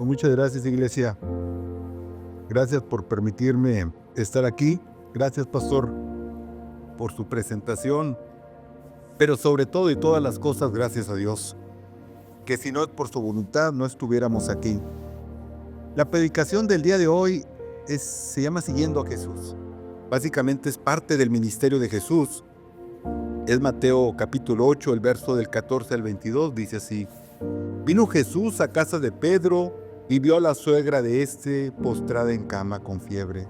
Muchas gracias, iglesia. Gracias por permitirme estar aquí. Gracias, pastor, por su presentación. Pero sobre todo y todas las cosas, gracias a Dios, que si no es por su voluntad, no estuviéramos aquí. La predicación del día de hoy se llama Siguiendo a Jesús. Básicamente es parte del ministerio de Jesús. Es Mateo capítulo 8, el verso del 14 al 22, dice así: Vino Jesús a casa de Pedro y vio a la suegra de éste postrada en cama con fiebre.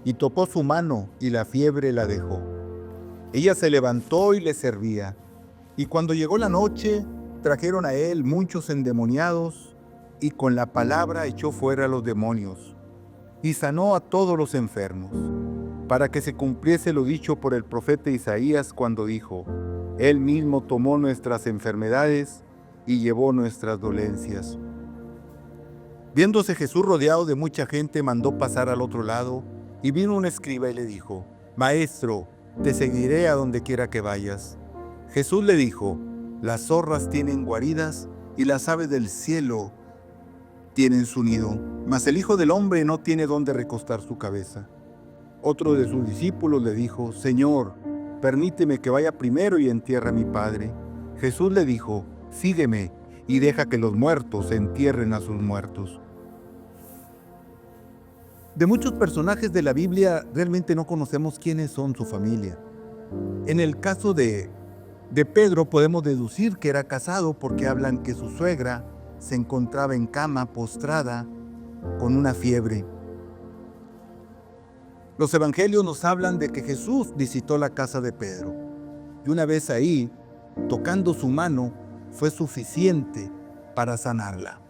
Y tocó su mano y la fiebre la dejó. Ella se levantó y le servía. Y cuando llegó la noche, trajeron a él muchos endemoniados y con la palabra echó fuera a los demonios y sanó a todos los enfermos, para que se cumpliese lo dicho por el profeta Isaías cuando dijo: Él mismo tomó nuestras enfermedades y llevó nuestras dolencias. Viéndose Jesús rodeado de mucha gente, mandó pasar al otro lado, y vino un escriba y le dijo: Maestro, te seguiré a donde quiera que vayas. Jesús le dijo: Las zorras tienen guaridas y las aves del cielo tienen su nido, mas el Hijo del Hombre no tiene dónde recostar su cabeza. Otro de sus discípulos le dijo: Señor, permíteme que vaya primero y entierre a mi padre. Jesús le dijo: Sígueme y deja que los muertos entierren a sus muertos. De muchos personajes de la Biblia realmente no conocemos quiénes son su familia. En el caso de Pedro podemos deducir que era casado porque hablan que su suegra se encontraba en cama postrada con una fiebre. Los evangelios nos hablan de que Jesús visitó la casa de Pedro y una vez ahí, tocando su mano, fue suficiente para sanarla.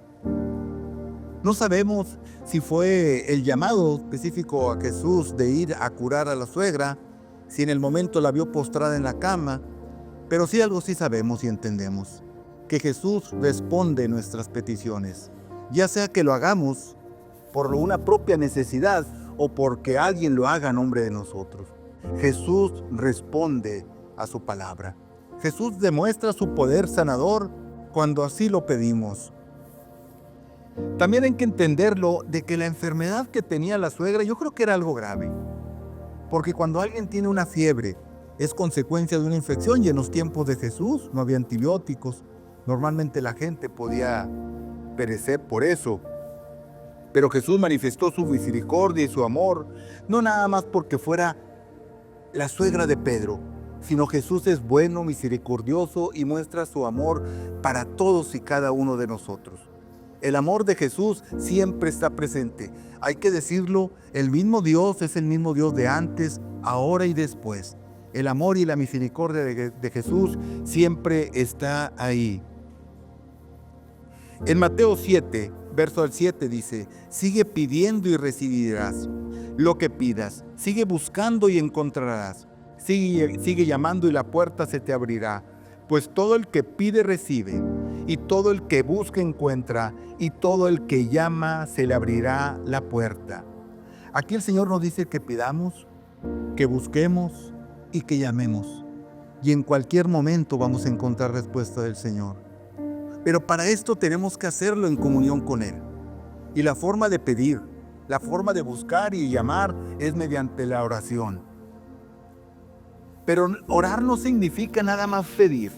No sabemos si fue el llamado específico a Jesús de ir a curar a la suegra, si en el momento la vio postrada en la cama, pero sí algo sí sabemos y entendemos, que Jesús responde nuestras peticiones, ya sea que lo hagamos por una propia necesidad o porque alguien lo haga a nombre de nosotros. Jesús responde a su palabra. Jesús demuestra su poder sanador cuando así lo pedimos. También hay que entenderlo de que la enfermedad que tenía la suegra, yo creo que era algo grave. Porque cuando alguien tiene una fiebre, es consecuencia de una infección, y en los tiempos de Jesús no había antibióticos. Normalmente la gente podía perecer por eso. Pero Jesús manifestó su misericordia y su amor, no nada más porque fuera la suegra de Pedro, sino Jesús es bueno, misericordioso y muestra su amor para todos y cada uno de nosotros. El amor de Jesús siempre está presente. Hay que decirlo, el mismo Dios es el mismo Dios de antes, ahora y después. El amor y la misericordia de Jesús siempre está ahí. En Mateo 7, verso al 7 dice: Sigue pidiendo y recibirás lo que pidas. Sigue buscando y encontrarás. Sigue llamando y la puerta se te abrirá. Pues todo el que pide recibe, y todo el que busca encuentra, y todo el que llama se le abrirá la puerta. Aquí el Señor nos dice que pidamos, que busquemos y que llamemos. Y en cualquier momento vamos a encontrar respuesta del Señor. Pero para esto tenemos que hacerlo en comunión con Él. Y la forma de pedir, la forma de buscar y llamar es mediante la oración. Pero orar no significa nada más pedir.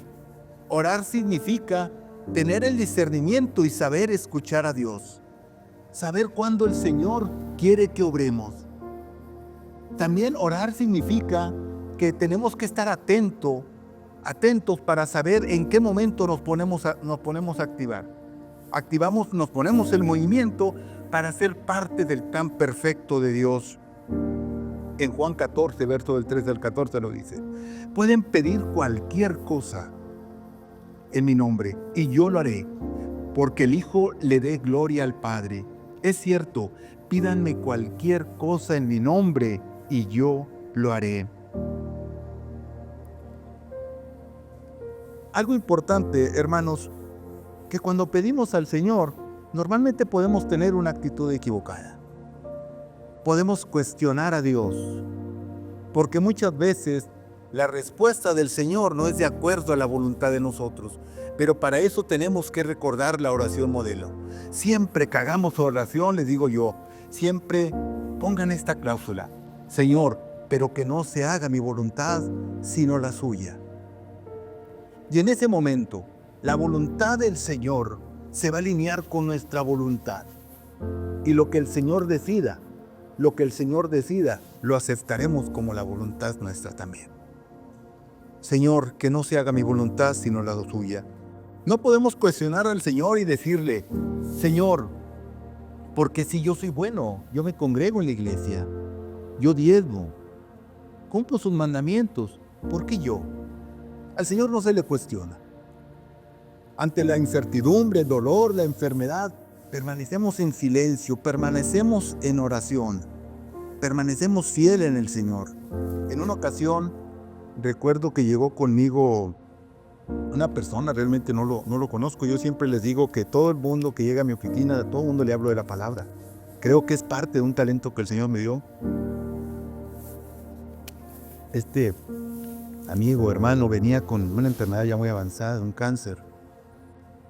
Orar significa tener el discernimiento y saber escuchar a Dios. Saber cuándo el Señor quiere que obremos. También orar significa que tenemos que estar atentos para saber en qué momento nos ponemos a activar. Nos ponemos en movimiento para ser parte del plan perfecto de Dios. En Juan 14, verso del 3 al 14 lo dice: Pueden pedir cualquier cosa en mi nombre y yo lo haré, porque el Hijo le dé gloria al Padre. Es cierto, pídanme cualquier cosa en mi nombre y yo lo haré. Algo importante, hermanos, que cuando pedimos al Señor, normalmente podemos tener una actitud equivocada. Podemos cuestionar a Dios, porque muchas veces la respuesta del Señor no es de acuerdo a la voluntad de nosotros. Pero para eso tenemos que recordar la oración modelo. siempre que hagamos oración, les digo yo, siempre pongan esta cláusula: Señor, pero que no se haga mi voluntad, sino la suya. Y en ese momento, la voluntad del Señor se va a alinear con nuestra voluntad. Y lo que el Señor decida, lo aceptaremos como la voluntad nuestra también. Señor, que no se haga mi voluntad, sino la suya. No podemos cuestionar al Señor y decirle: Señor, porque si yo soy bueno, yo me congrego en la iglesia, yo diezmo, cumplo sus mandamientos, ¿por qué yo? Al Señor no se le cuestiona. Ante la incertidumbre, el dolor, la enfermedad, permanecemos en silencio, permanecemos en oración, permanecemos fieles en el Señor. En una ocasión, recuerdo que llegó conmigo una persona, realmente no lo conozco. Yo siempre les digo que todo el mundo que llega a mi oficina, a todo el mundo le hablo de la palabra. Creo que es parte de un talento que el Señor me dio. Este amigo, hermano, venía con una enfermedad ya muy avanzada, un cáncer.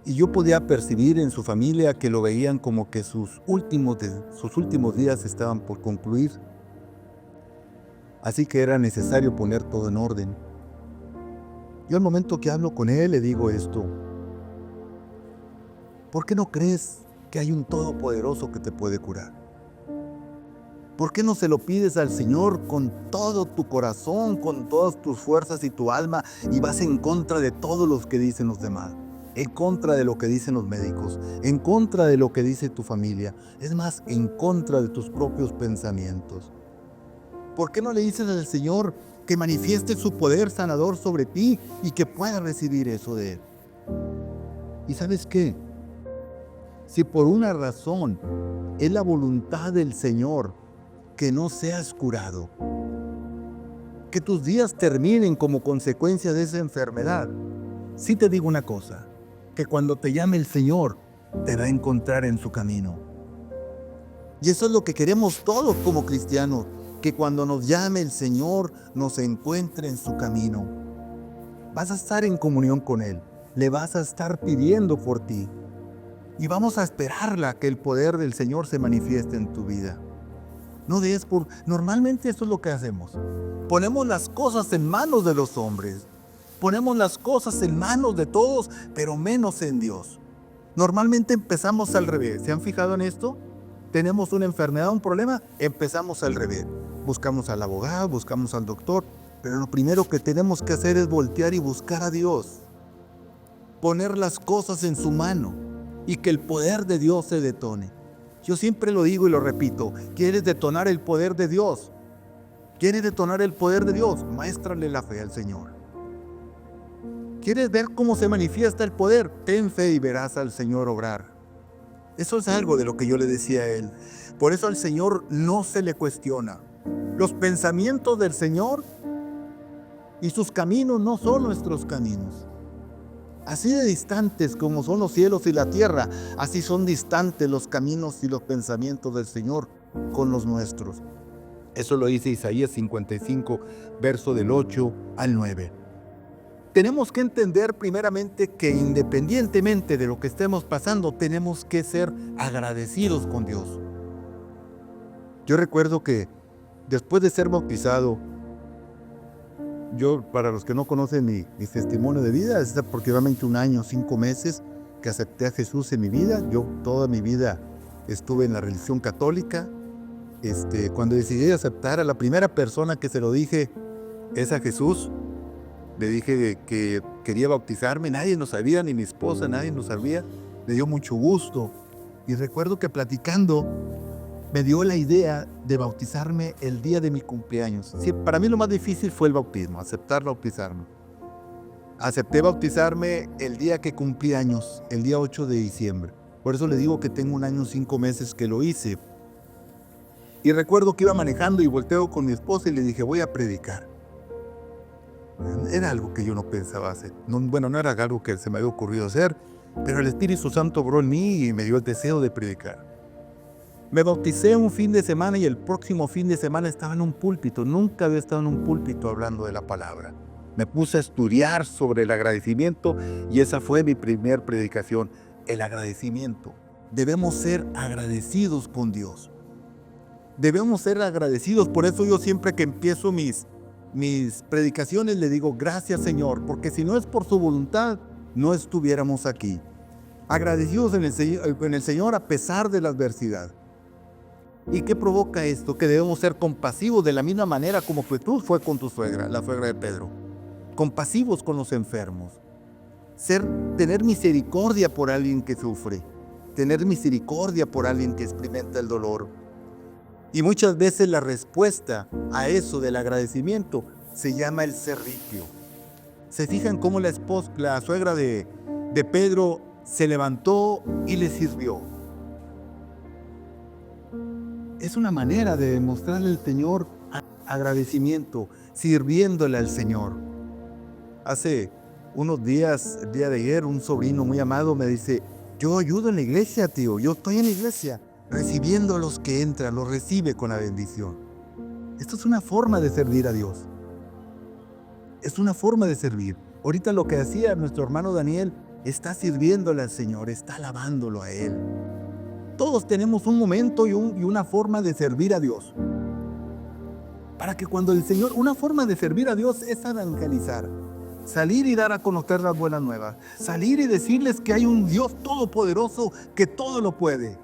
Y yo podía percibir en su familia que lo veían como que sus últimos días estaban por concluir. Así que era necesario poner todo en orden. Yo al momento que hablo con él le digo esto: ¿por qué no crees que hay un Todopoderoso que te puede curar? ¿Por qué no se lo pides al Señor con todo tu corazón, con todas tus fuerzas y tu alma, y vas en contra de todos los que dicen los demás? En contra de lo que dicen los médicos, en contra de lo que dice tu familia, es más, en contra de tus propios pensamientos. ¿Por qué no le dices al Señor que manifieste su poder sanador sobre ti y que puedas recibir eso de Él? ¿Y sabes qué? Si por una razón es la voluntad del Señor que no seas curado, que tus días terminen como consecuencia de esa enfermedad, sí te digo una cosa: que cuando te llame el Señor, te va a encontrar en su camino. Y eso es lo que queremos todos como cristianos, que cuando nos llame el Señor, nos encuentre en su camino. Vas a estar en comunión con Él, le vas a estar pidiendo por ti, y vamos a esperarla que el poder del Señor se manifieste en tu vida. Normalmente eso es lo que hacemos. Ponemos las cosas en manos de los hombres. Ponemos las cosas en manos de todos, pero menos en Dios. Normalmente empezamos al revés. ¿Se han fijado en esto? Tenemos una enfermedad, un problema, empezamos al revés. Buscamos al abogado, buscamos al doctor, pero lo primero que tenemos que hacer es voltear y buscar a Dios. Poner las cosas en su mano y que el poder de Dios se detone. Yo siempre lo digo y lo repito: ¿quieres detonar el poder de Dios? ¿Quieres detonar el poder de Dios? Muéstrale la fe al Señor. ¿Quieres ver cómo se manifiesta el poder? Ten fe y verás al Señor obrar. Eso es algo de lo que yo le decía a él. Por eso al Señor no se le cuestiona. Los pensamientos del Señor y sus caminos no son nuestros caminos. Así de distantes como son los cielos y la tierra, así son distantes los caminos y los pensamientos del Señor con los nuestros. Eso lo dice Isaías 55, verso del 8 al 9. Tenemos que entender primeramente que independientemente de lo que estemos pasando, tenemos que ser agradecidos con Dios. Yo recuerdo que después de ser bautizado, para los que no conocen mi testimonio de vida, es aproximadamente 1 año, 5 meses que acepté a Jesús en mi vida. Yo toda mi vida estuve en la religión católica. Cuando decidí aceptar, a la primera persona que se lo dije es a Jesús. Le dije que quería bautizarme, nadie lo sabía, ni mi esposa, nadie lo sabía. Me dio mucho gusto. Y recuerdo que platicando, me dio la idea de bautizarme el día de mi cumpleaños. Sí, para mí lo más difícil fue el bautismo, aceptar bautizarme. Acepté bautizarme el día que cumplí años, el día 8 de diciembre. Por eso le digo que tengo 1 año, 5 meses que lo hice. Y recuerdo que iba manejando y volteo con mi esposa y le dije: voy a predicar. Era algo que yo no pensaba hacer. No era algo que se me había ocurrido hacer, pero el Espíritu Santo obró en mí y me dio el deseo de predicar. Me bauticé un fin de semana y el próximo fin de semana estaba en un púlpito. Nunca había estado en un púlpito hablando de la palabra. Me puse a estudiar sobre el agradecimiento y esa fue mi primer predicación, el agradecimiento. debemos ser agradecidos con Dios. Debemos ser agradecidos. Por eso yo siempre que empiezo mis predicaciones le digo, gracias Señor, porque si no es por su voluntad, no estuviéramos aquí. Agradecidos en el Señor a pesar de la adversidad. ¿Y qué provoca esto? Que debemos ser compasivos de la misma manera como Jesús fue con tu suegra, la suegra de Pedro. Compasivos con los enfermos. Tener misericordia por alguien que sufre. Tener misericordia por alguien que experimenta el dolor. Y muchas veces la respuesta a eso del agradecimiento se llama el servicio. ¿Se fijan cómo la suegra de Pedro se levantó y le sirvió? Es una manera de demostrarle al Señor agradecimiento, sirviéndole al Señor. Hace unos días, el día de ayer, un sobrino muy amado me dice, yo ayudo en la iglesia, tío, yo estoy en la iglesia, recibiendo a los que entran, los recibe con la bendición. Esto es una forma de servir a Dios. Es una forma de servir. Ahorita lo que hacía nuestro hermano Daniel, está sirviéndole al Señor, está alabándolo a Él. Todos tenemos un momento y una forma de servir a Dios. Para que cuando el Señor, una forma de servir a Dios es evangelizar. Salir y dar a conocer las buenas nuevas. Salir y decirles que hay un Dios todopoderoso que todo lo puede.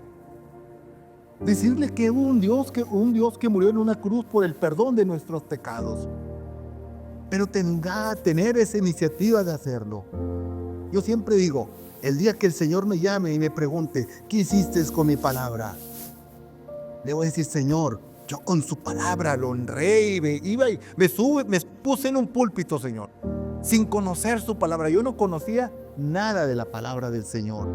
Decirles que hubo un Dios que murió en una cruz por el perdón de nuestros pecados. Pero tener esa iniciativa de hacerlo. Yo siempre digo, el día que el Señor me llame y me pregunte, ¿qué hiciste con mi palabra? Le voy a decir, Señor, yo con su palabra lo honré y me puse en un púlpito, Señor, sin conocer su palabra. Yo no conocía nada de la palabra del Señor,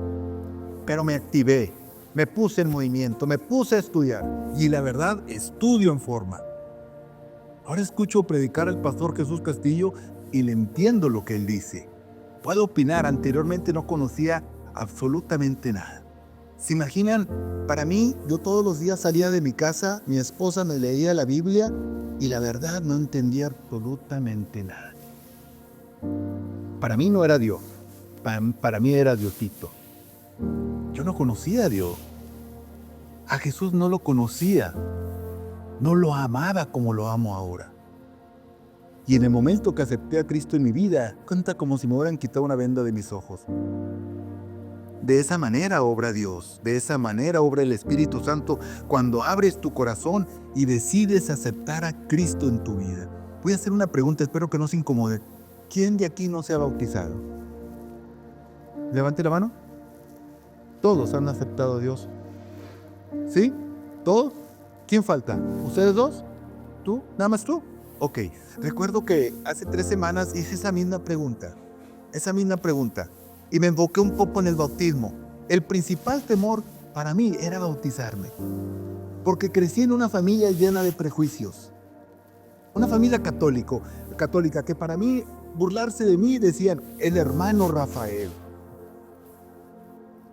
pero me activé, me puse en movimiento, me puse a estudiar y la verdad, estudio en forma. Ahora escucho predicar al pastor Jesús Castillo y le entiendo lo que él dice. Puedo opinar, anteriormente no conocía absolutamente nada. ¿Se imaginan? Para mí, yo todos los días salía de mi casa, mi esposa me leía la Biblia y la verdad no entendía absolutamente nada. Para mí no era Dios, para mí era Diosito. Yo no conocía a Dios. A Jesús no lo conocía, no lo amaba como lo amo ahora. Y en el momento que acepté a Cristo en mi vida, cuenta como si me hubieran quitado una venda de mis ojos. De esa manera obra Dios, de esa manera obra el Espíritu Santo cuando abres tu corazón y decides aceptar a Cristo en tu vida. Voy a hacer una pregunta, espero que no se incomode. ¿Quién de aquí no se ha bautizado? Levante la mano. Todos han aceptado a Dios. ¿Sí? ¿Todos? ¿Quién falta? ¿Ustedes dos? ¿Tú? ¿Nada más tú? Ok, recuerdo que hace 3 semanas hice esa misma pregunta, y me enfoqué un poco en el bautismo. El principal temor para mí era bautizarme, porque crecí en una familia llena de prejuicios, una familia católica que para mí, burlarse de mí, decían, el hermano Rafael.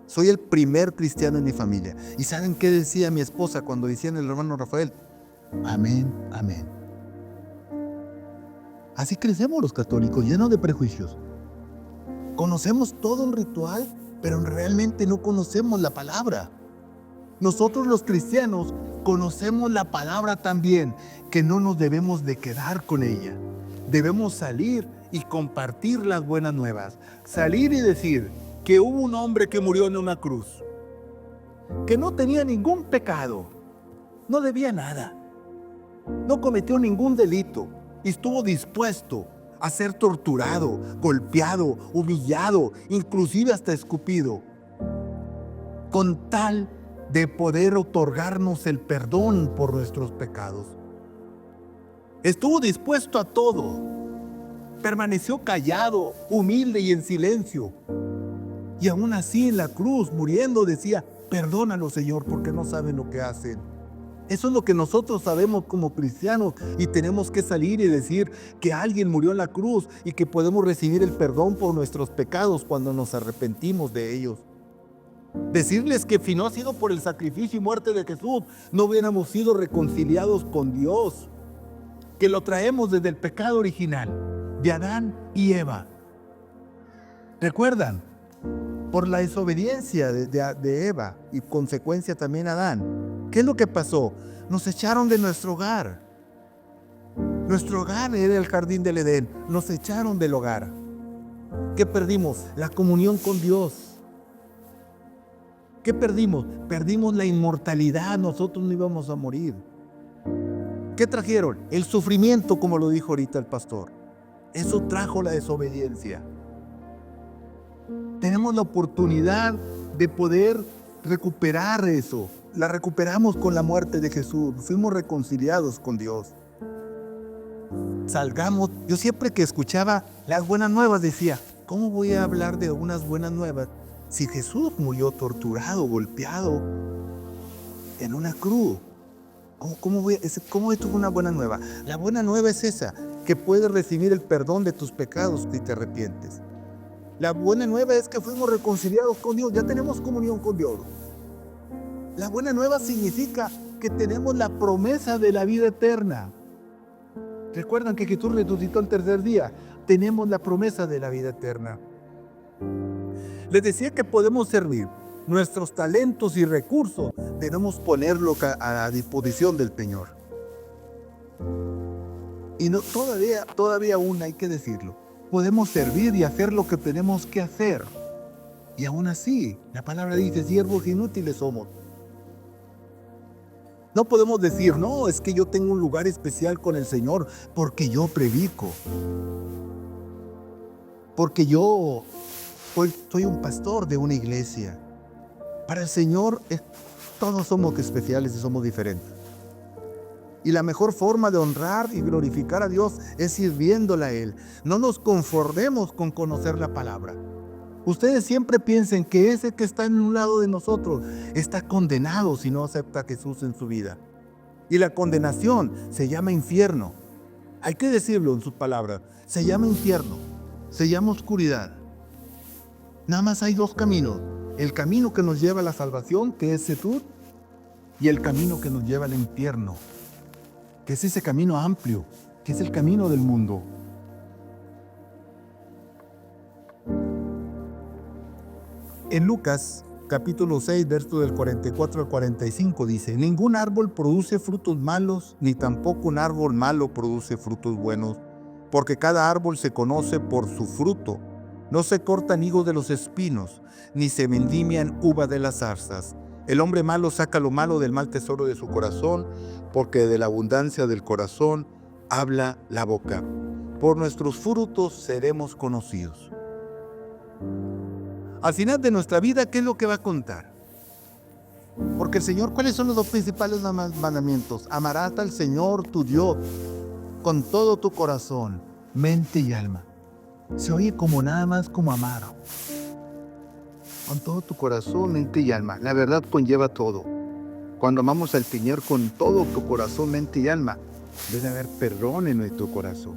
Soy el primer cristiano en mi familia. ¿Y saben qué decía mi esposa cuando decían el hermano Rafael? Amén, amén. Así crecemos los católicos, llenos de prejuicios. Conocemos todo el ritual, pero realmente no conocemos la palabra. Nosotros los cristianos conocemos la palabra también, que no nos debemos de quedar con ella. Debemos salir y compartir las buenas nuevas. Salir y decir que hubo un hombre que murió en una cruz, que no tenía ningún pecado, no debía nada, no cometió ningún delito. Y estuvo dispuesto a ser torturado, golpeado, humillado, inclusive hasta escupido, con tal de poder otorgarnos el perdón por nuestros pecados. Estuvo dispuesto a todo, permaneció callado, humilde y en silencio. Y aún así en la cruz, muriendo, decía, perdónalo, Señor, porque no saben lo que hacen. Eso es lo que nosotros sabemos como cristianos y tenemos que salir y decir que alguien murió en la cruz y que podemos recibir el perdón por nuestros pecados cuando nos arrepentimos de ellos. Decirles que si no ha sido por el sacrificio y muerte de Jesús, no hubiéramos sido reconciliados con Dios, que lo traemos desde el pecado original de Adán y Eva. ¿Recuerdan? por la desobediencia de Eva y consecuencia también Adán. ¿Qué es lo que pasó? Nos echaron de nuestro hogar. Nuestro hogar era el jardín del Edén. Nos echaron del hogar. ¿Qué perdimos? La comunión con Dios. ¿Qué perdimos? Perdimos la inmortalidad. Nosotros no íbamos a morir. ¿Qué trajeron? El sufrimiento, como lo dijo ahorita el pastor. Eso trajo la desobediencia. Tenemos la oportunidad de poder recuperar eso. La recuperamos con la muerte de Jesús. Fuimos reconciliados con Dios. Salgamos. Yo siempre que escuchaba las buenas nuevas decía, ¿cómo voy a hablar de unas buenas nuevas si Jesús murió torturado, golpeado en una cruz? ¿Cómo esto es una buena nueva? La buena nueva es esa, que puedes recibir el perdón de tus pecados si te arrepientes. La buena nueva es que fuimos reconciliados con Dios, ya tenemos comunión con Dios. La buena nueva significa que tenemos la promesa de la vida eterna. Recuerdan que Jesús resucitó el tercer día. Tenemos la promesa de la vida eterna. Les decía que podemos servir. Nuestros talentos y recursos debemos ponerlos a disposición del Señor. Y no, todavía aún hay que decirlo. Podemos servir y hacer lo que tenemos que hacer. Y aún así, la palabra dice, siervos inútiles somos. No podemos decir, no, es que yo tengo un lugar especial con el Señor porque yo predico. Porque yo soy un pastor de una iglesia. Para el Señor todos somos especiales y somos diferentes. Y la mejor forma de honrar y glorificar a Dios es sirviéndole a Él. No nos conformemos con conocer la palabra. Ustedes siempre piensen que ese que está en un lado de nosotros está condenado si no acepta a Jesús en su vida. Y la condenación se llama infierno. Hay que decirlo en sus palabras. Se llama infierno. Se llama oscuridad. Nada más hay dos caminos. El camino que nos lleva a la salvación, que es Jesús, y el camino que nos lleva al infierno, que es ese camino amplio, que es el camino del mundo. En Lucas, capítulo 6, verso del 44 al 45, dice, ningún árbol produce frutos malos, ni tampoco un árbol malo produce frutos buenos, porque cada árbol se conoce por su fruto. No se cortan higos de los espinos, ni se vendimian uva de las zarzas. El hombre malo saca lo malo del mal tesoro de su corazón, porque de la abundancia del corazón habla la boca. Por nuestros frutos seremos conocidos. Al final de nuestra vida, ¿qué es lo que va a contar? Porque el Señor, ¿cuáles son los dos principales mandamientos? Amarás al Señor tu Dios con todo tu corazón, mente y alma. Se oye como nada más como amar. Con todo tu corazón, mente y alma. La verdad conlleva todo. Cuando amamos al Señor con todo tu corazón, mente y alma, debe haber perdón en nuestro corazón.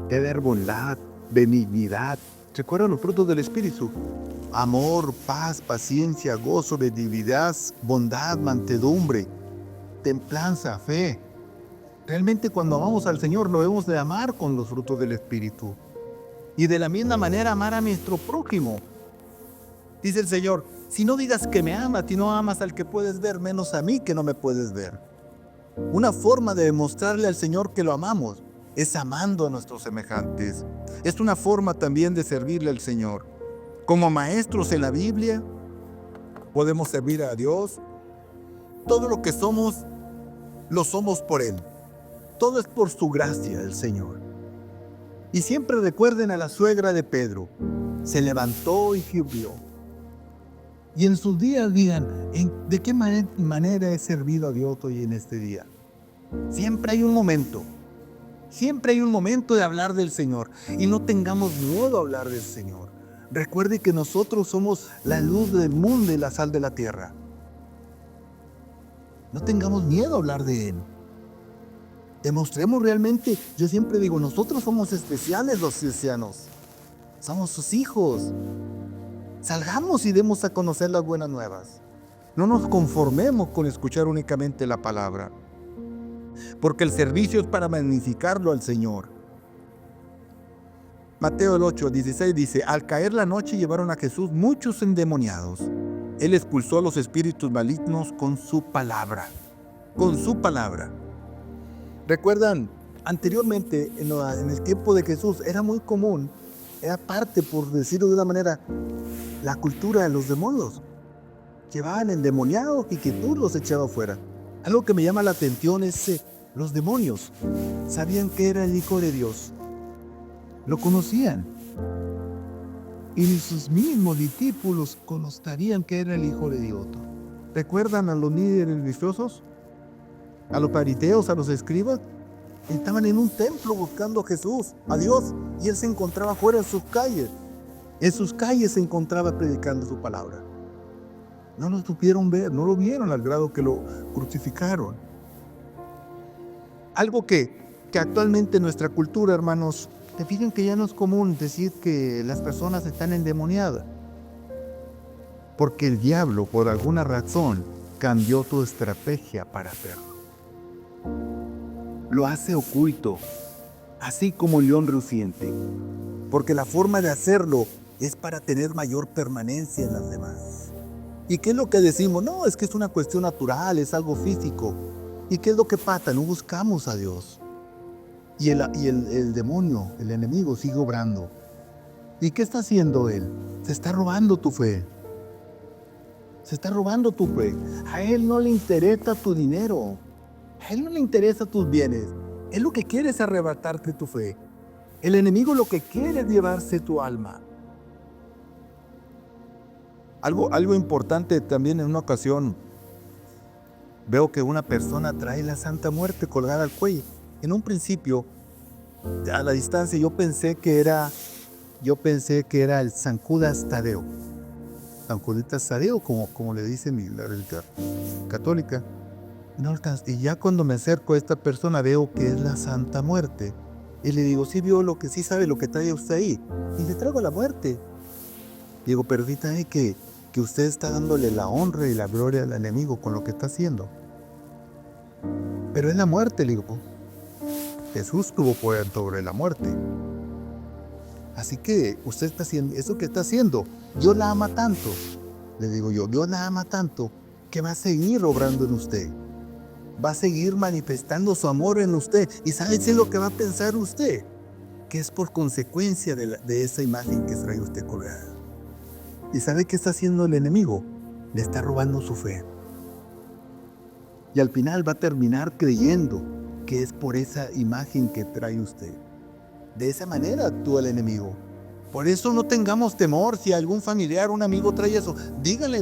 Debe haber bondad, benignidad. ¿Recuerdan los frutos del Espíritu? Amor, paz, paciencia, gozo, benignidad, bondad, mansedumbre, templanza, fe. Realmente cuando amamos al Señor lo debemos de amar con los frutos del Espíritu. Y de la misma manera amar a nuestro prójimo. Dice el Señor, si no digas que me amas y no amas al que puedes ver, menos a mí que no me puedes ver. Una forma de demostrarle al Señor que lo amamos es amando a nuestros semejantes. Es una forma también de servirle al Señor. Como maestros en la Biblia, podemos servir a Dios. Todo lo que somos, lo somos por Él. Todo es por su gracia del Señor. Y siempre recuerden a la suegra de Pedro. Se levantó y sirvió. Y en sus días digan, ¿de qué manera he servido a Dios hoy en este día? Siempre hay un momento. Siempre hay un momento de hablar del Señor. Y no tengamos miedo a hablar del Señor. Recuerde que nosotros somos la luz del mundo y la sal de la tierra. No tengamos miedo a hablar de Él. Demostremos realmente, yo siempre digo, nosotros somos especiales los cristianos. Somos sus hijos. Salgamos y demos a conocer las buenas nuevas. No nos conformemos con escuchar únicamente la palabra. Porque el servicio es para magnificarlo al Señor. Mateo el 8:16 dice, al caer la noche llevaron a Jesús muchos endemoniados. Él expulsó a los espíritus malignos con su palabra. Con su palabra. ¿Recuerdan? Anteriormente, en el tiempo de Jesús, era muy común, era parte, por decirlo de una manera, la cultura de los demonios. Llevaban endemoniados y Jesús los echaba fuera. Algo que me llama la atención es los demonios. Sabían que era el Hijo de Dios. Lo conocían. Y sus mismos discípulos conocían que era el Hijo de Dios. ¿Recuerdan a los líderes religiosos? A los fariseos, a los escribas. Estaban en un templo buscando a Jesús, a Dios, y Él se encontraba fuera en sus calles. En sus calles se encontraba predicando su palabra. No lo supieron ver, no lo vieron al grado que lo crucificaron. Algo que actualmente en nuestra cultura, hermanos, te fijan que ya no es común decir que las personas están endemoniadas. Porque el diablo, por alguna razón, cambió tu estrategia para hacerlo. Lo hace oculto, así como el león rugiente. Porque la forma de hacerlo es para tener mayor permanencia en las demás. ¿Y qué es lo que decimos? No, es que es una cuestión natural, es algo físico. ¿Y qué es lo que pasa? No buscamos a Dios. Y el demonio, el enemigo, sigue obrando. ¿Y qué está haciendo él? Se está robando tu fe. Se está robando tu fe. A él no le interesa tu dinero. A él no le interesa tus bienes. Él lo que quiere es arrebatarte tu fe. El enemigo lo que quiere es llevarse tu alma. Algo importante también, en una ocasión veo que una persona trae la Santa Muerte colgada al cuello. En un principio, a la distancia, yo pensé que era el San Judas Tadeo. San Judas Tadeo, como le dice la religión católica. No alcanza. Y ya cuando me acerco a esta persona veo que es la Santa Muerte. Y le digo, sí vio sí sabe lo que trae usted ahí. Y le traigo la muerte. Digo, pero sí sabe que usted está dándole la honra y la gloria al enemigo con lo que está haciendo. Pero es la muerte, le digo. Jesús tuvo poder sobre la muerte. Así que usted está haciendo eso que está haciendo. Dios la ama tanto. Le digo yo, Dios la ama tanto que va a seguir obrando en usted. Va a seguir manifestando su amor en usted. ¿Y sabe qué es lo que va a pensar usted? Que es por consecuencia de esa imagen que trae usted colgada. ¿Y sabe qué está haciendo el enemigo? Le está robando su fe. Y al final va a terminar creyendo que es por esa imagen que trae usted. De esa manera actúa el enemigo. Por eso no tengamos temor si algún familiar, un amigo trae eso. Díganle,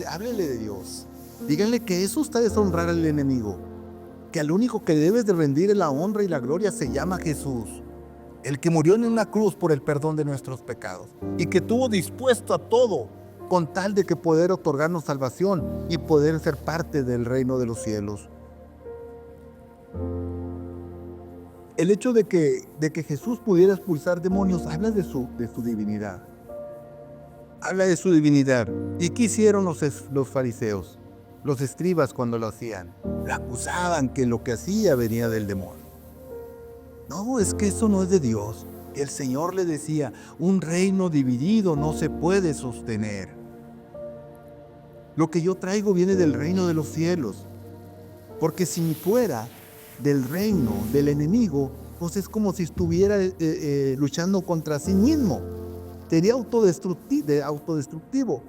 háblele de Dios. Díganle que eso está deshonrar al enemigo. Que al único que debes de rendir la honra y la gloria se llama Jesús. El que murió en una cruz por el perdón de nuestros pecados. Y que estuvo dispuesto a todo con tal de que poder otorgarnos salvación y poder ser parte del reino de los cielos. El hecho de que Jesús pudiera expulsar demonios habla de su divinidad. Habla de su divinidad. ¿Y qué hicieron los fariseos? Los escribas cuando lo hacían. Le acusaban que lo que hacía venía del demonio. No, es que eso no es de Dios. El Señor le decía, un reino dividido no se puede sostener. Lo que yo traigo viene del reino de los cielos. Porque si fuera del reino del enemigo, pues es como si estuviera luchando contra sí mismo. Sería autodestructivo.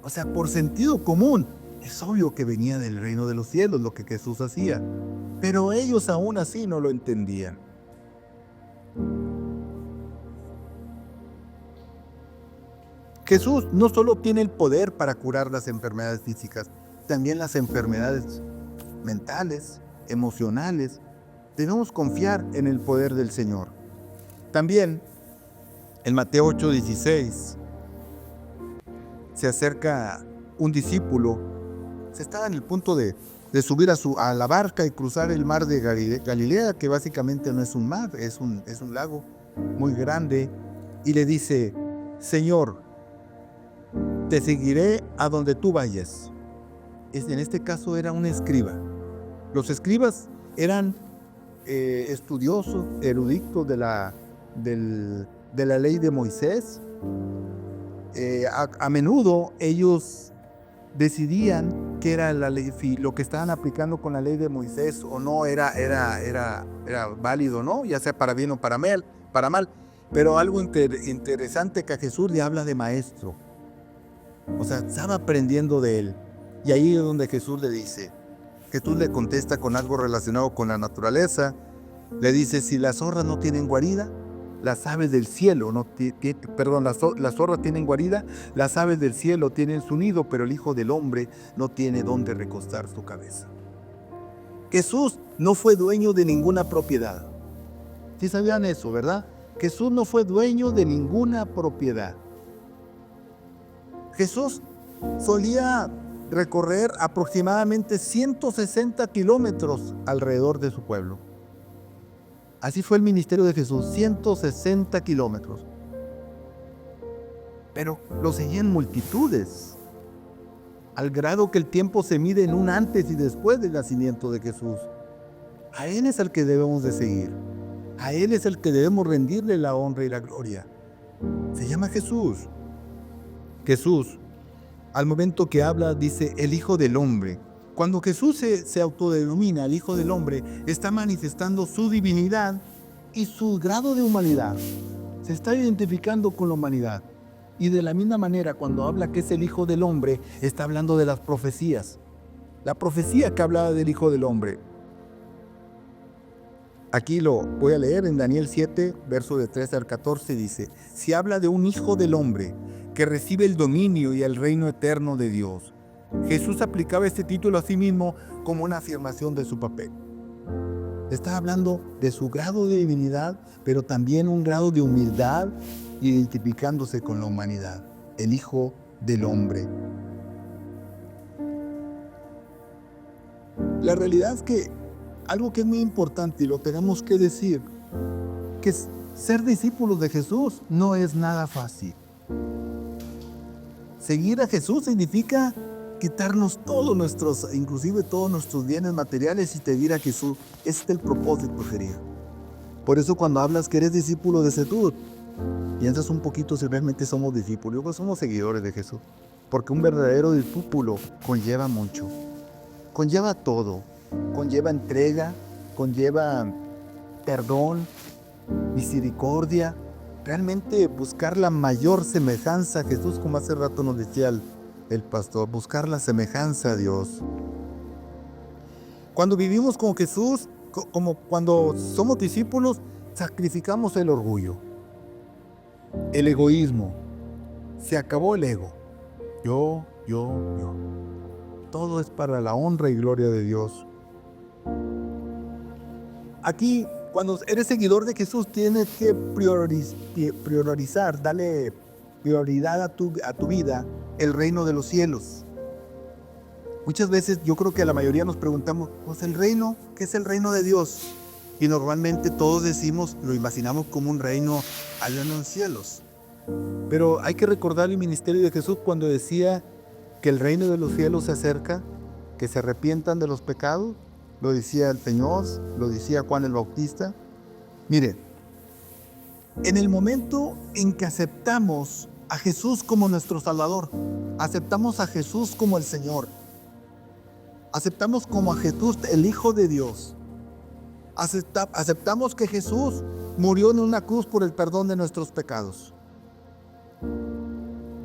O sea, por sentido común, es obvio que venía del reino de los cielos lo que Jesús hacía. Pero ellos aún así no lo entendían. Jesús no solo tiene el poder para curar las enfermedades físicas, también las enfermedades mentales, emocionales. Debemos confiar en el poder del Señor. También en Mateo 8:16 se acerca un discípulo. Se estaba en el punto de subir a la barca y cruzar el mar de Galilea, que básicamente no es un mar, es un lago muy grande. Y le dice, Señor, te seguiré a donde tú vayas. En este caso era un escriba. Los escribas eran estudiosos, eruditos de de la ley de Moisés, a menudo ellos decidían qué era la ley, si lo que estaban aplicando con la ley de Moisés o no era válido, ¿no? Ya sea para bien o para mal. Pero algo interesante, que a Jesús le habla de maestro. O sea, estaba aprendiendo de él. Y ahí es donde Jesús le contesta con algo relacionado con la naturaleza. Le dice: si las zorras no tienen guarida, las aves del cielo las zorras tienen guarida, las aves del cielo tienen su nido, pero el Hijo del Hombre no tiene dónde recostar su cabeza. Jesús no fue dueño de ninguna propiedad. ¿Sí sabían eso, verdad? Jesús no fue dueño de ninguna propiedad. Jesús solía recorrer aproximadamente 160 kilómetros alrededor de su pueblo. Así fue el ministerio de Jesús, 160 kilómetros. Pero lo seguían multitudes, al grado que el tiempo se mide en un antes y después del nacimiento de Jesús. A Él es al que debemos de seguir. A Él es el que debemos rendirle la honra y la gloria. Se llama Jesús. Jesús, al momento que habla, dice el Hijo del Hombre. Cuando Jesús se autodenomina el Hijo del Hombre, está manifestando su divinidad y su grado de humanidad. Se está identificando con la humanidad. Y de la misma manera, cuando habla que es el Hijo del Hombre, está hablando de las profecías. La profecía que hablaba del Hijo del Hombre. Aquí lo voy a leer en Daniel 7, verso de 13 al 14, dice: si habla de un Hijo del Hombre que recibe el dominio y el reino eterno de Dios. Jesús aplicaba este título a sí mismo como una afirmación de su papel. Está hablando de su grado de divinidad, pero también un grado de humildad, identificándose con la humanidad, el Hijo del Hombre. La realidad es que algo que es muy importante y lo tenemos que decir, que ser discípulos de Jesús no es nada fácil. Seguir a Jesús significa quitarnos inclusive todos nuestros bienes materiales y seguir a Jesús. Ese es el propósito, querido. Por eso cuando hablas que eres discípulo de Jesús, piensas un poquito si realmente somos discípulos. Pues somos seguidores de Jesús. Porque un verdadero discípulo conlleva mucho. Conlleva todo. Conlleva entrega, conlleva perdón, misericordia. Realmente buscar la mayor semejanza a Jesús, como hace rato nos decía el pastor, buscar la semejanza a Dios. Cuando vivimos con Jesús, como cuando somos discípulos, sacrificamos el orgullo, el egoísmo. Se acabó el ego. Yo. Todo es para la honra y gloria de Dios. Aquí, cuando eres seguidor de Jesús, tienes que priorizar, darle prioridad a tu vida, el reino de los cielos. Muchas veces yo creo que a la mayoría nos preguntamos, pues el reino, ¿qué es el reino de Dios? Y normalmente todos decimos, lo imaginamos como un reino allá en los cielos. Pero hay que recordar el ministerio de Jesús cuando decía que el reino de los cielos se acerca, que se arrepientan de los pecados. Lo decía el Señor, lo decía Juan el Bautista. Miren, en el momento en que aceptamos a Jesús como nuestro Salvador, aceptamos a Jesús como el Señor, aceptamos como a Jesús el Hijo de Dios, aceptamos que Jesús murió en una cruz por el perdón de nuestros pecados,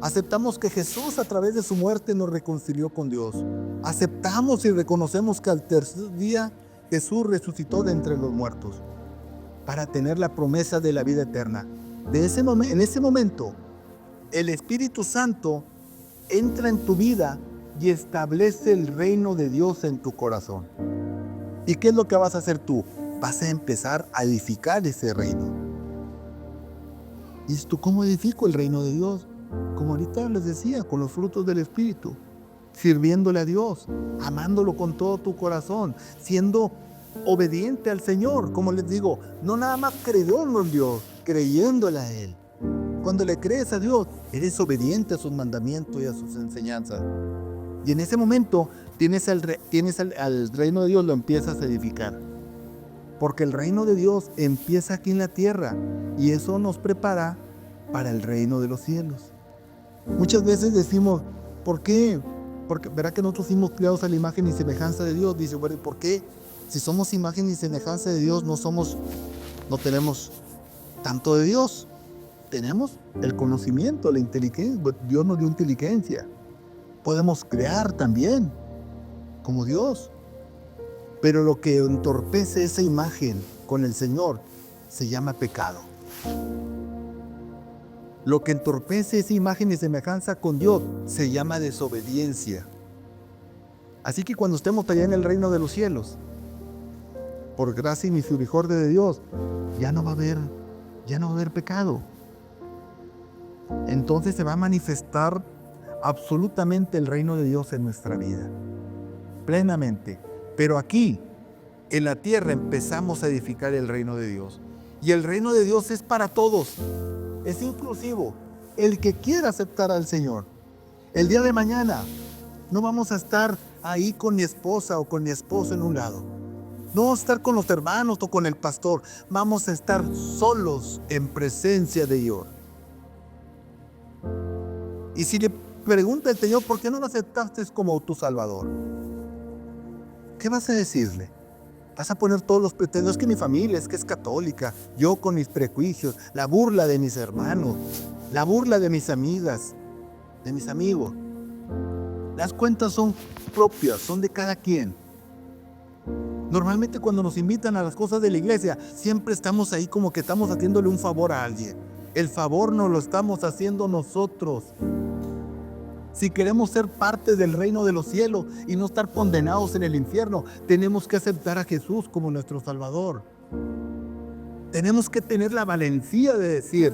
aceptamos que Jesús a través de su muerte nos reconcilió con Dios, aceptamos y reconocemos que al tercer día Jesús resucitó de entre los muertos para tener la promesa de la vida eterna. En ese momento, el Espíritu Santo entra en tu vida y establece el reino de Dios en tu corazón. ¿Y qué es lo que vas a hacer tú? Vas a empezar a edificar ese reino. ¿Y tú cómo edifico el reino de Dios? Como ahorita les decía, con los frutos del Espíritu, sirviéndole a Dios, amándolo con todo tu corazón, siendo obediente al Señor. Como les digo, no nada más creyendo en Dios, creyéndole a Él. Cuando le crees a Dios, eres obediente a sus mandamientos y a sus enseñanzas. Y en ese momento tienes al reino de Dios, lo empiezas a edificar. porque el reino de Dios empieza aquí en la tierra y eso nos prepara para el reino de los cielos. Muchas veces decimos, ¿por qué? Porque verá que nosotros fuimos creados a la imagen y semejanza de Dios. Dice, bueno, ¿por qué? Si somos imagen y semejanza de Dios, no tenemos tanto de Dios. Tenemos el conocimiento, la inteligencia. Dios nos dio inteligencia. Podemos crear también, como Dios. Pero lo que entorpece esa imagen con el Señor se llama pecado. Lo que entorpece esa imagen y semejanza con Dios se llama desobediencia. Así que cuando estemos allá en el reino de los cielos, por gracia y misericordia de Dios, ya no va a haber pecado. Entonces se va a manifestar absolutamente el reino de Dios en nuestra vida, plenamente. Pero aquí, en la tierra, empezamos a edificar el reino de Dios. Y el reino de Dios es para todos, es inclusivo. El que quiera aceptar al Señor, el día de mañana, no vamos a estar ahí con mi esposa o con mi esposo en un lado. No vamos a estar con los hermanos o con el pastor. Vamos a estar solos en presencia de Dios. Y si le pregunta el Señor, ¿por qué no lo aceptaste como tu Salvador? ¿Qué vas a decirle? Vas a poner todos los pretextos, es que mi familia es que es católica, yo con mis prejuicios, la burla de mis hermanos, la burla de mis amigas, de mis amigos. Las cuentas son propias, son de cada quien. Normalmente cuando nos invitan a las cosas de la iglesia, siempre estamos ahí como que estamos haciéndole un favor a alguien. El favor nos lo estamos haciendo nosotros. Si queremos ser parte del reino de los cielos y no estar condenados en el infierno, tenemos que aceptar a Jesús como nuestro Salvador. Tenemos que tener la valentía de decir,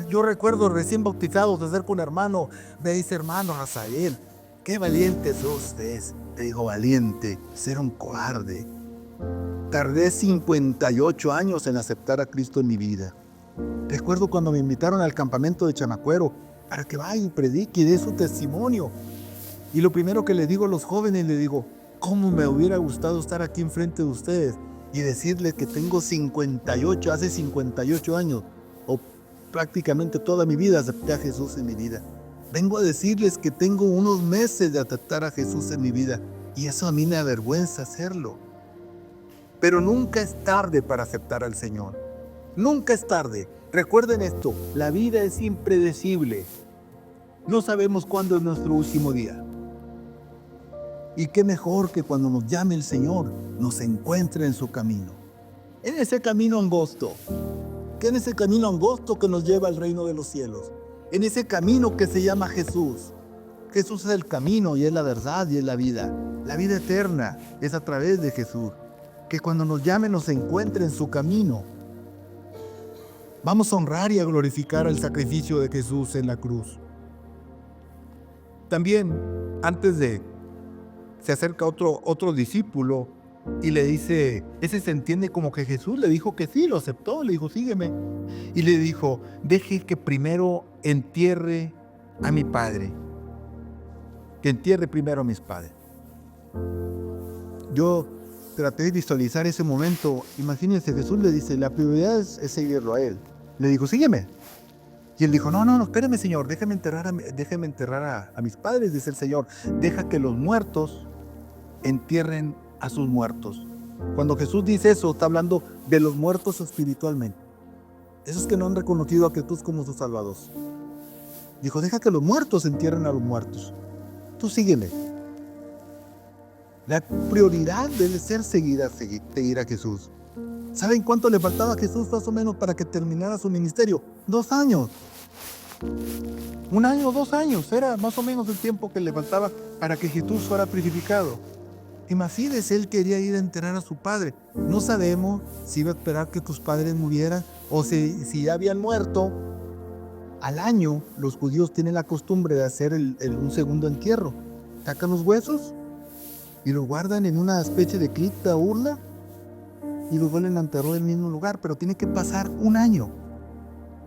yo recuerdo recién bautizados de acerca un hermano, me dice, hermano Razael, qué valiente es usted. Te digo, valiente, ser un cobarde. Tardé 58 años en aceptar a Cristo en mi vida. Recuerdo cuando me invitaron al campamento de Chamacuero para que vaya y predique y dé su testimonio. Y lo primero que le digo a los jóvenes, le digo, ¿cómo me hubiera gustado estar aquí enfrente de ustedes y decirles que tengo hace 58 años, o prácticamente toda mi vida acepté a Jesús en mi vida? Vengo a decirles que tengo unos meses de aceptar a Jesús en mi vida y eso a mí me avergüenza hacerlo. Pero nunca es tarde para aceptar al Señor. Nunca es tarde. Recuerden esto, la vida es impredecible. No sabemos cuándo es nuestro último día. Y qué mejor que cuando nos llame el Señor, nos encuentre en su camino. En ese camino angosto. En ese camino angosto que nos lleva al reino de los cielos. En ese camino que se llama Jesús. Jesús es el camino y es la verdad y es la vida. La vida eterna es a través de Jesús. Que cuando nos llame nos encuentre en su camino. Vamos a honrar y a glorificar el sacrificio de Jesús en la cruz. También, se acerca otro discípulo y le dice, ese se entiende como que Jesús le dijo que sí, lo aceptó, le dijo, sígueme. Y le dijo, deje que primero entierre a mi padre. Que entierre primero a mis padres. Yo traté de visualizar ese momento. Imagínense, Jesús le dice, la prioridad es seguirlo a él. Le dijo, sígueme. Y él dijo, no, espéreme, Señor, déjeme enterrar a mis padres, dice el Señor. Deja que los muertos entierren a sus muertos. Cuando Jesús dice eso, está hablando de los muertos espiritualmente. Esos que no han reconocido a Jesús como su Salvador. Dijo, deja que los muertos entierren a los muertos. Tú sígueme. La prioridad debe ser seguir a Jesús. ¿Saben cuánto le faltaba a Jesús más o menos para que terminara su ministerio? 2 años. 1 año o 2 años. Era más o menos el tiempo que le faltaba para que Jesús fuera crucificado. Imagínense, él quería ir a enterrar a su padre. No sabemos si iba a esperar que tus padres murieran o si ya habían muerto. Al año, los judíos tienen la costumbre de hacer un segundo entierro. Sacan los huesos y los guardan en una especie de cripta o urna y los vuelven a enterrar en el mismo lugar, pero tiene que pasar 1 año.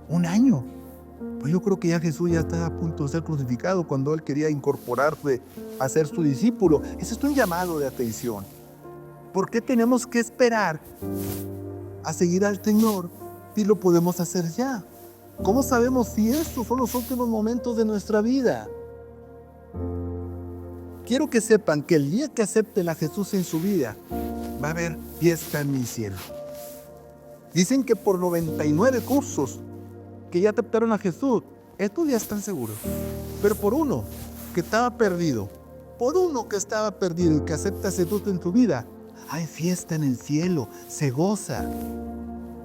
1 año. Pues yo creo que ya Jesús ya estaba a punto de ser crucificado cuando él quería incorporarse a ser su discípulo. Ese es un llamado de atención. ¿Por qué tenemos que esperar a seguir al Señor si lo podemos hacer ya? ¿Cómo sabemos si estos son los últimos momentos de nuestra vida? Quiero que sepan que el día que acepten a Jesús en su vida, va a haber fiesta en mi cielo. Dicen que por 99 cursos que ya aceptaron a Jesús, estos ya están seguros. Pero por uno que estaba perdido, y que acepta a Jesús en su vida, hay fiesta en el cielo, se goza.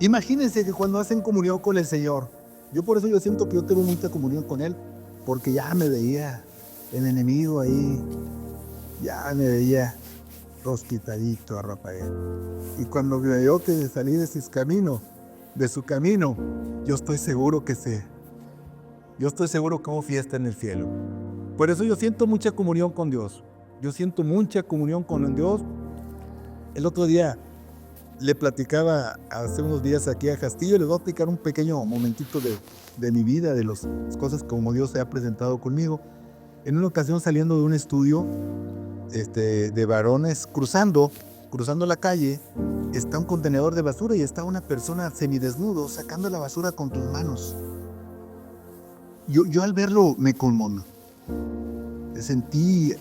Imagínense que cuando hacen comunión con el Señor, yo siento que yo tengo mucha comunión con Él, porque ya me veía el enemigo ahí, ya me veía hospitadito a Rafael. Y cuando me veo que salí de su camino, yo estoy seguro que hubo fiesta en el cielo. Por eso yo siento mucha comunión con Dios. El otro día le platicaba hace unos días aquí a Castillo, les voy a platicar un pequeño momentito de mi vida, de las cosas como Dios se ha presentado conmigo. En una ocasión, saliendo de un estudio de varones, cruzando la calle, está un contenedor de basura y está una persona semidesnudo sacando la basura con tus manos. Yo al verlo me conmovió. Sentí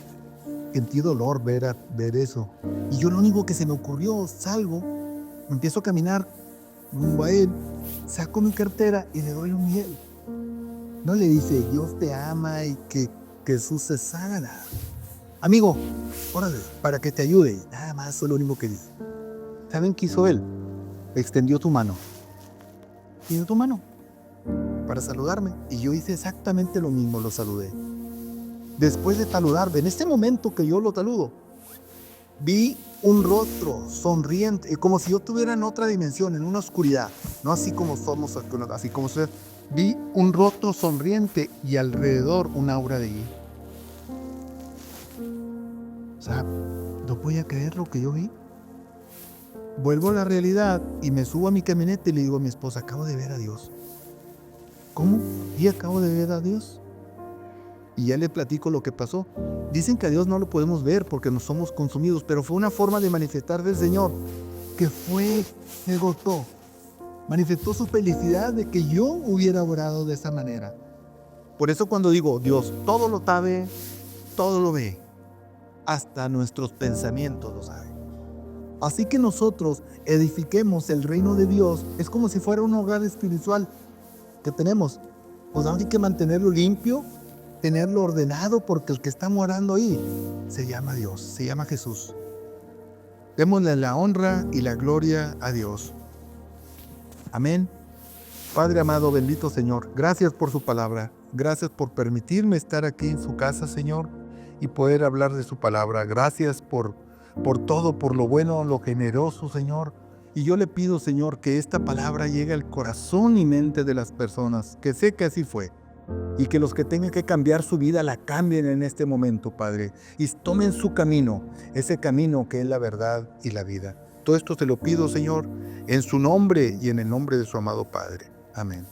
dolor ver eso. Y yo lo único que se me ocurrió, salgo, empiezo a caminar rumbo a él, saco mi cartera y le doy un miel. No le dice, Dios te ama y que Jesús se sana. Amigo, órale, para que te ayude. Nada más, eso es lo único que dice. ¿Saben qué hizo él? Extendió tu mano. Para saludarme. Y yo hice exactamente lo mismo, lo saludé. Después de saludarme, en este momento que yo lo saludo, vi un rostro sonriente, como si yo estuviera en otra dimensión, en una oscuridad, no así como somos, así como ustedes. Vi un rostro sonriente y alrededor un aura de guía. O sea, no podía creer lo que yo vi. Vuelvo a la realidad y me subo a mi camioneta y le digo a mi esposa, acabo de ver a Dios. ¿Cómo? ¿Y acabo de ver a Dios? Y ya le platico lo que pasó. Dicen que a Dios no lo podemos ver porque no somos consumidos, pero fue una forma de manifestar del Señor que se gozó. Manifestó su felicidad de que yo hubiera orado de esa manera. Por eso cuando digo Dios todo lo sabe, todo lo ve, hasta nuestros pensamientos lo sabe. Así que nosotros edifiquemos el reino de Dios. Es como si fuera un hogar espiritual que tenemos. Pues hay que mantenerlo limpio, tenerlo ordenado, porque el que está morando ahí se llama Dios, se llama Jesús. Démosle la honra y la gloria a Dios. Amén. Padre amado, bendito Señor, gracias por su palabra. Gracias por permitirme estar aquí en su casa, Señor, y poder hablar de su palabra. Gracias por todo, por lo bueno, lo generoso, Señor. Y yo le pido, Señor, que esta palabra llegue al corazón y mente de las personas, que sé que así fue. Y que los que tengan que cambiar su vida la cambien en este momento, Padre. Y tomen su camino, ese camino que es la verdad y la vida. Todo esto te lo pido, Señor, en su nombre y en el nombre de su amado Padre. Amén.